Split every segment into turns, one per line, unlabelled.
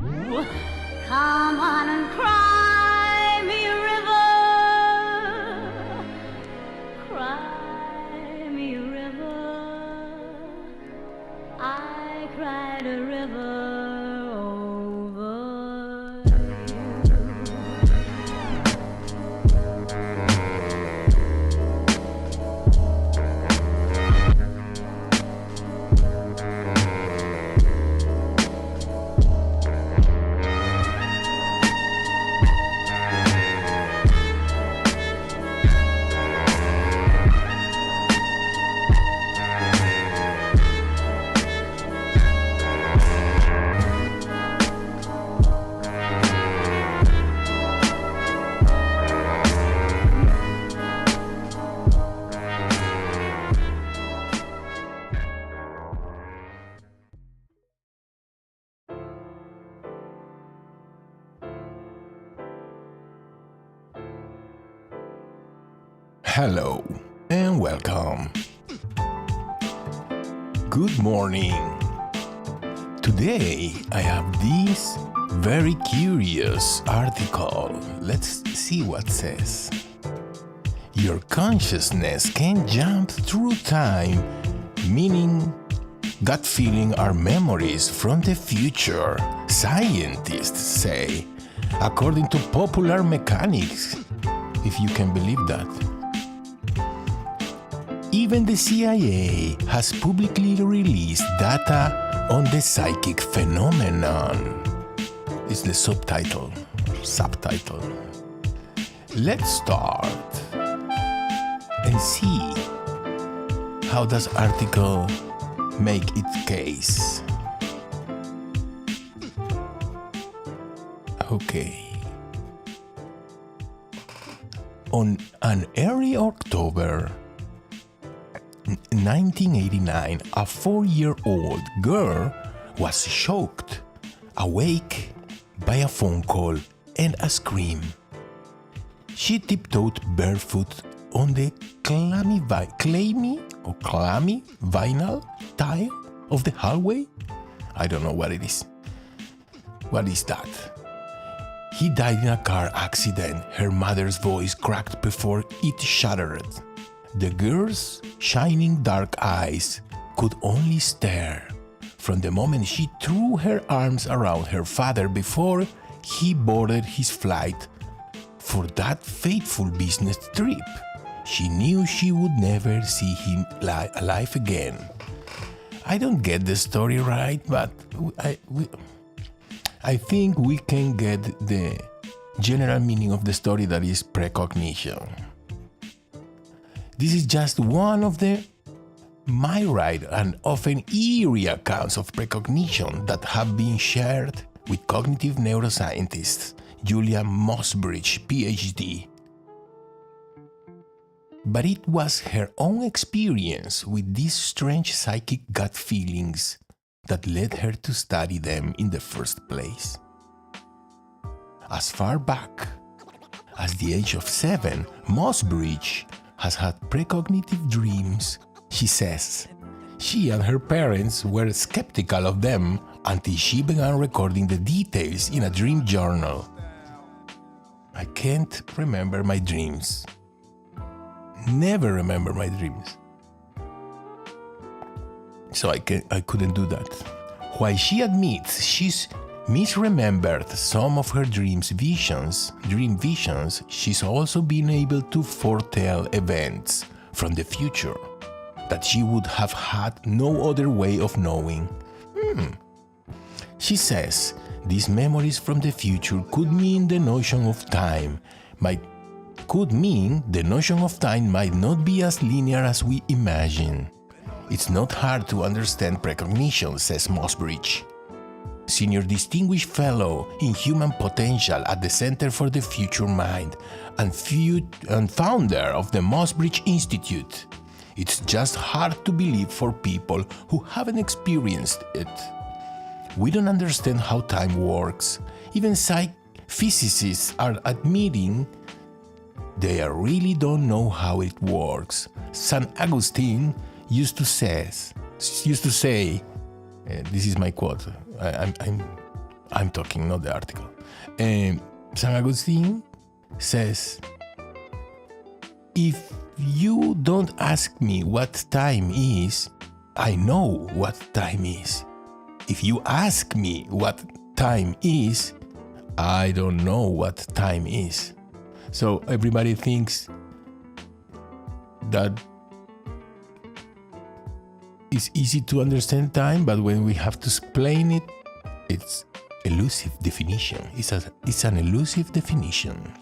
Come on and cry me a river, cry me a river. I cried a river over you.
Hello and welcome. Good morning. Today I have this very curious article. Let's see what it says. Your consciousness can jump through time, meaning gut feeling are memories from the future, scientists say, according to popular mechanics, if you can believe that. Even the CIA has publicly released data on the psychic phenomenon. It's the subtitle. Let's start and see how does article make its case. Okay. On an early October 1989, a 4-year-old girl was shocked awake by a phone call and a scream. She tiptoed barefoot on the clammy vinyl tile of the hallway. I don't know what it is. What is that? He died in a car accident. Her mother's voice cracked before it shattered. The girl's shining dark eyes could only stare from the moment she threw her arms around her father before he boarded his flight for that fateful business trip. She knew she would never see him alive again. I don't get the story right, but I think we can get the general meaning of the story, that is precognition. This is just one of the myriad and often eerie accounts of precognition that have been shared with cognitive neuroscientist Julia Mossbridge, PhD. But it was her own experience with these strange psychic gut feelings that led her to study them in the first place. As far back as the age of 7, Mossbridge has had precognitive dreams. She says she and her parents were skeptical of them until she began recording the details in a dream journal. I can't remember my dreams. Never remember my dreams. So I couldn't do that. While she admits she's misremembered some of her dream visions, she's also been able to foretell events from the future that she would have had no other way of knowing. She says these memories from the future could mean the notion of time might not be as linear as we imagine. It's not hard to understand precognition, says Mossbridge, Senior Distinguished Fellow in Human Potential at the Center for the Future Mind and founder of the Mossbridge Institute. It's just hard to believe for people who haven't experienced it. We don't understand how time works. Even physicists are admitting they really don't know how it works. St. Augustine used to say, this is my quote, I'm I'm talking, not the article. San Agustin says, if you don't ask me what time is, I know what time is. If you ask me what time is, I don't know what time is. So everybody thinks that it's easy to understand time, but when we have to explain it, it's elusive definition. It's an elusive definition.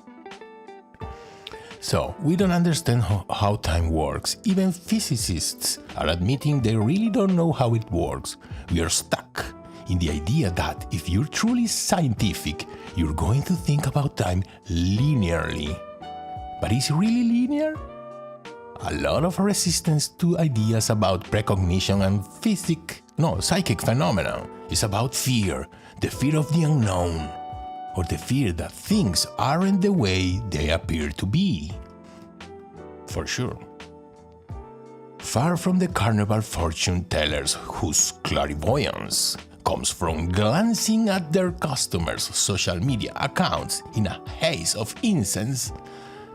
So we don't understand how time works. Even physicists are admitting they really don't know how it works. We are stuck in the idea that if you're truly scientific, you're going to think about time linearly. But is it really linear? A lot of resistance to ideas about precognition and psychic phenomena is about fear, the fear of the unknown, or the fear that things aren't the way they appear to be. For sure. Far from the carnival fortune tellers whose clairvoyance comes from glancing at their customers' social media accounts in a haze of incense,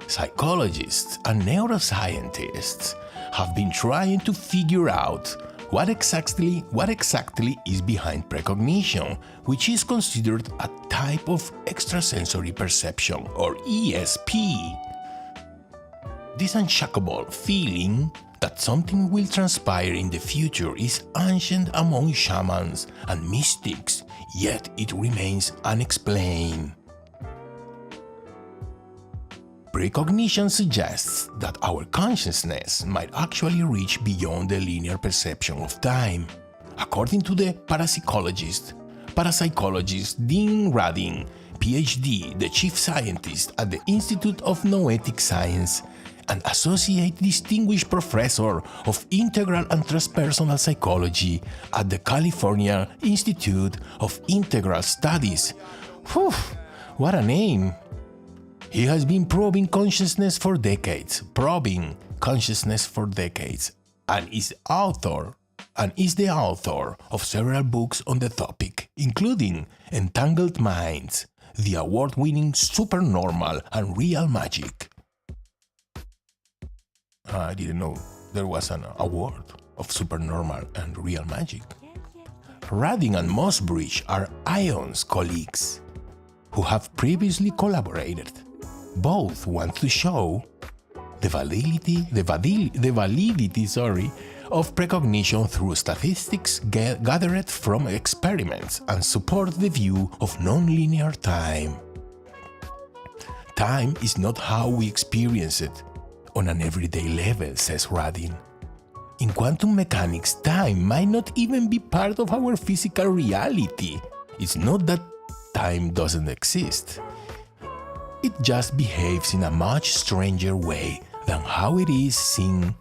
psychologists and neuroscientists have been trying to figure out what exactly is behind precognition, which is considered a type of extrasensory perception, or ESP. This unshakable feeling that something will transpire in the future is ancient among shamans and mystics, yet it remains unexplained. Precognition suggests that our consciousness might actually reach beyond the linear perception of time. According to the parapsychologist Dean Radin, PhD, the chief scientist at the Institute of Noetic Science, and associate distinguished professor of integral and transpersonal psychology at the California Institute of Integral Studies. Whew, what a name! He has been probing consciousness for decades, and is the author of several books on the topic, including Entangled Minds, the award-winning Supernormal and Real Magic. I didn't know there was an award of Supernormal and Real Magic. Radin and Mossbridge are ION's colleagues who have previously collaborated. Both want to show the validity of precognition through statistics gathered from experiments and support the view of nonlinear time. Time is not how we experience it on an everyday level, says Radin. In quantum mechanics, time might not even be part of our physical reality. It's not that time doesn't exist. It just behaves in a much stranger way than how it is seen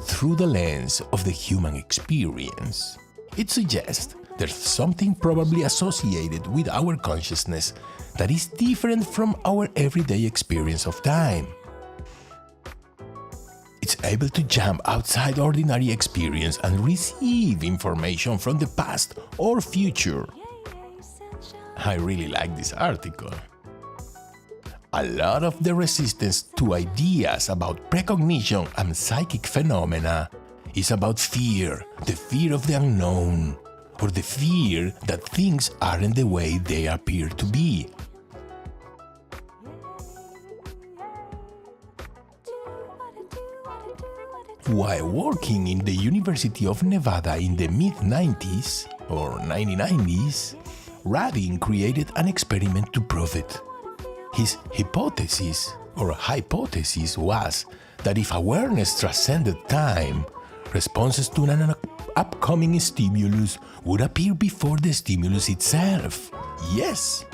through the lens of the human experience. It suggests there's something probably associated with our consciousness that is different from our everyday experience of time. It's able to jump outside ordinary experience and receive information from the past or future. I really like this article. A lot of the resistance to ideas about precognition and psychic phenomena is about fear, the fear of the unknown, or the fear that things aren't the way they appear to be. While working in the University of Nevada in the mid-90s or 1990s, Radin created an experiment to prove it. His hypothesis was that if awareness transcended time, responses to an upcoming stimulus would appear before the stimulus itself. Yes!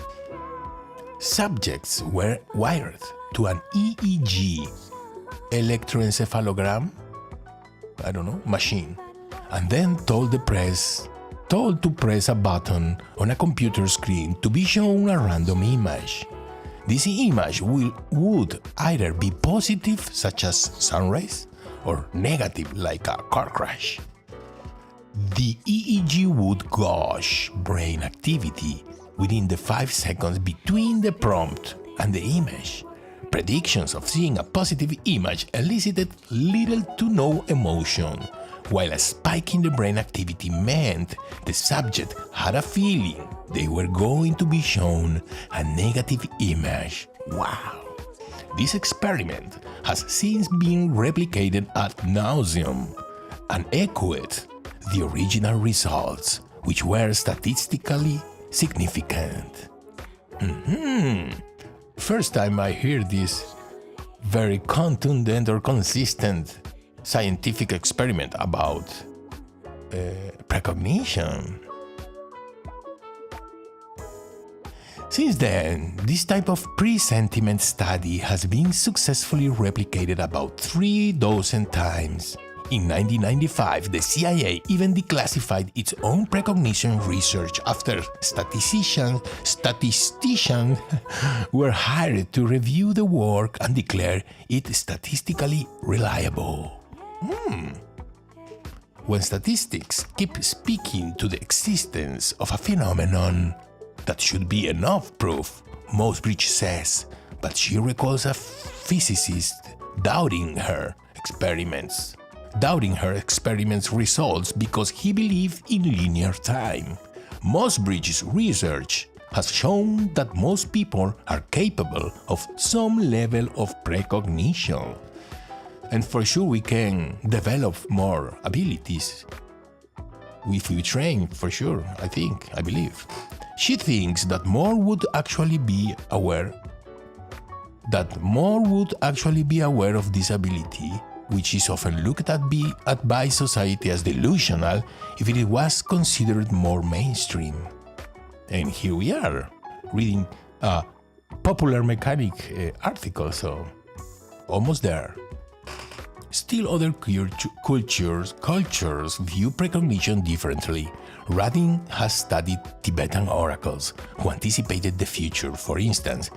Subjects were wired to an EEG, electroencephalogram, machine, and then told to press a button on a computer screen to be shown a random image. This image would either be positive, such as sun rays, or negative, like a car crash. The EEG would gauge brain activity within the 5 seconds between the prompt and the image. Predictions of seeing a positive image elicited little to no emotion, while a spike in the brain activity meant the subject had a feeling they were going to be shown a negative image. Wow! This experiment has since been replicated ad nauseum and echoed the original results, which were statistically significant. First time I hear this very contundent or consistent scientific experiment about precognition. Since then, this type of presentiment study has been successfully replicated about 3 dozen times. In 1995, the CIA even declassified its own precognition research after statisticians were hired to review the work and declare it statistically reliable. When statistics keep speaking to the existence of a phenomenon, that should be enough proof, Mossbridge says, but she recalls a physicist doubting her experiments results because he believed in linear time. Mossbridge's research has shown that most people are capable of some level of precognition. And for sure we can develop more abilities if we train, for sure, I believe. She thinks that more would actually be aware of this ability, which is often looked at by society as delusional if it was considered more mainstream. And here we are, reading a popular mechanic article, so almost there. Still other cultures view precognition differently. Radin has studied Tibetan oracles who anticipated the future. For instance,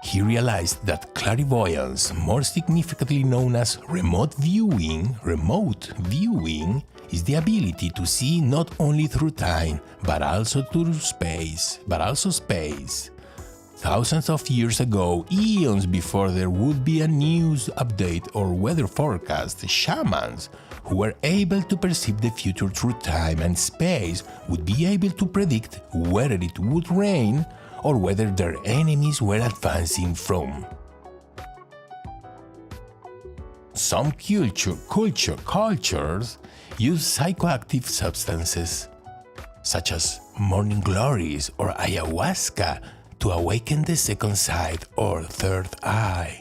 he realized that clairvoyance, more significantly known as remote viewing, is the ability to see not only through time, but also space. Thousands of years ago, eons before there would be a news update or weather forecast, shamans who were able to perceive the future through time and space would be able to predict whether it would rain or whether their enemies were advancing from. Some cultures use psychoactive substances, such as morning glories or ayahuasca, to awaken the second sight or third eye.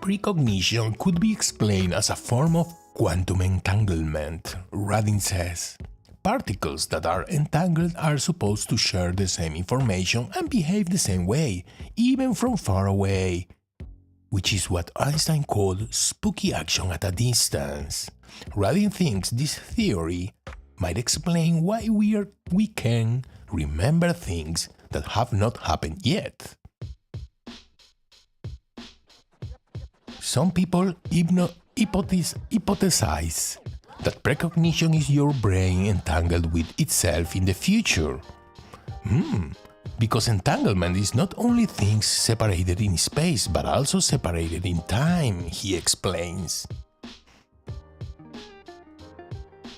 Precognition could be explained as a form of quantum entanglement, Radin says. Particles that are entangled are supposed to share the same information and behave the same way, even from far away, which is what Einstein called spooky action at a distance. Radin thinks this theory might explain why we can remember things that have not happened yet. Some people hypothesize that precognition is your brain entangled with itself in the future. Because entanglement is not only things separated in space, but also separated in time, he explains.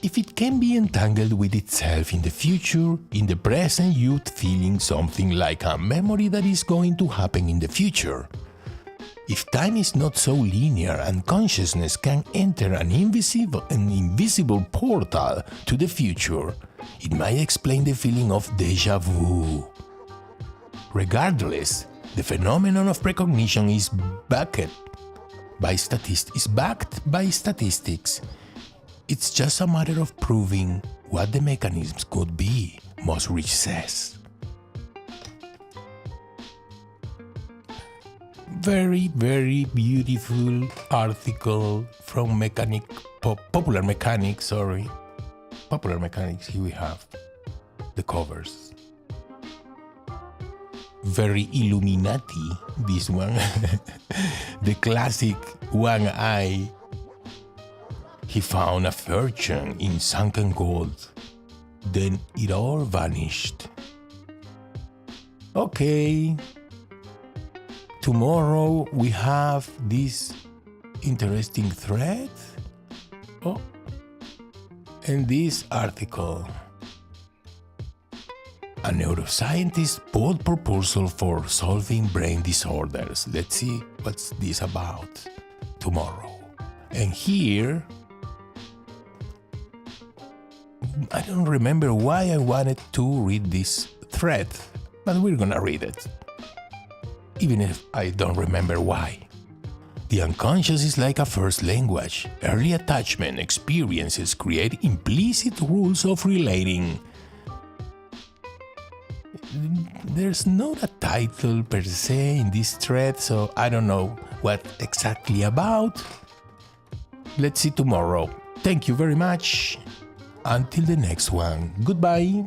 If it can be entangled with itself in the future, in the present you'd feeling something like a memory that is going to happen in the future. If time is not so linear and consciousness can enter an invisible portal to the future, it might explain the feeling of déjà vu. Regardless, the phenomenon of precognition is backed by statistics. It's just a matter of proving what the mechanisms could be, Mossbridge says. Very, very beautiful article from Popular Mechanics, Popular Mechanics, here we have the covers. Very Illuminati, this one. The classic one eye He found a fortune in sunken gold. Then it all vanished. Okay. Tomorrow we have this interesting thread. Oh. And this article. A neuroscientist's bold proposal for solving brain disorders. Let's see what's this about tomorrow. And here, I don't remember why I wanted to read this thread, but we're gonna read it, even if I don't remember why. The unconscious is like a first language. Early attachment experiences create implicit rules of relating. There's not a title per se in this thread, so I don't know what exactly about. Let's see tomorrow. Thank you very much. Until the next one. Goodbye.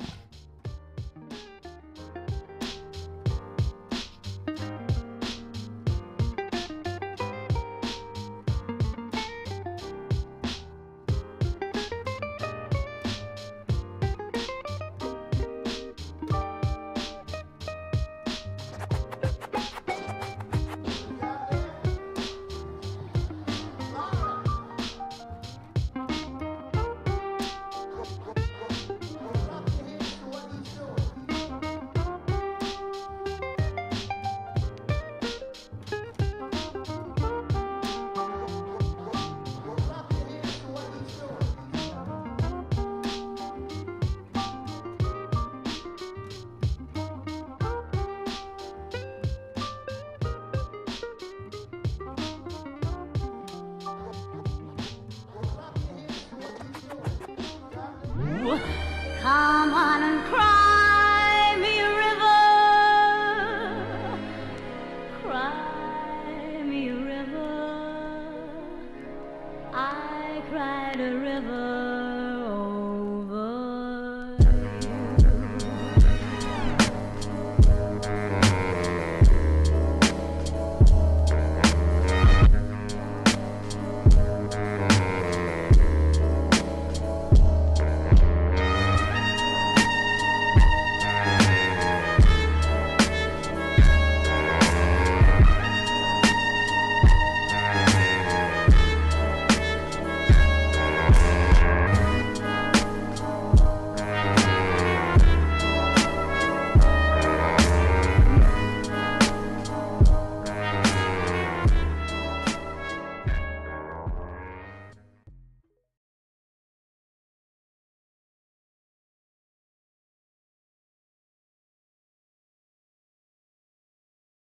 Come on and cry me a river, cry me a river. I cried a river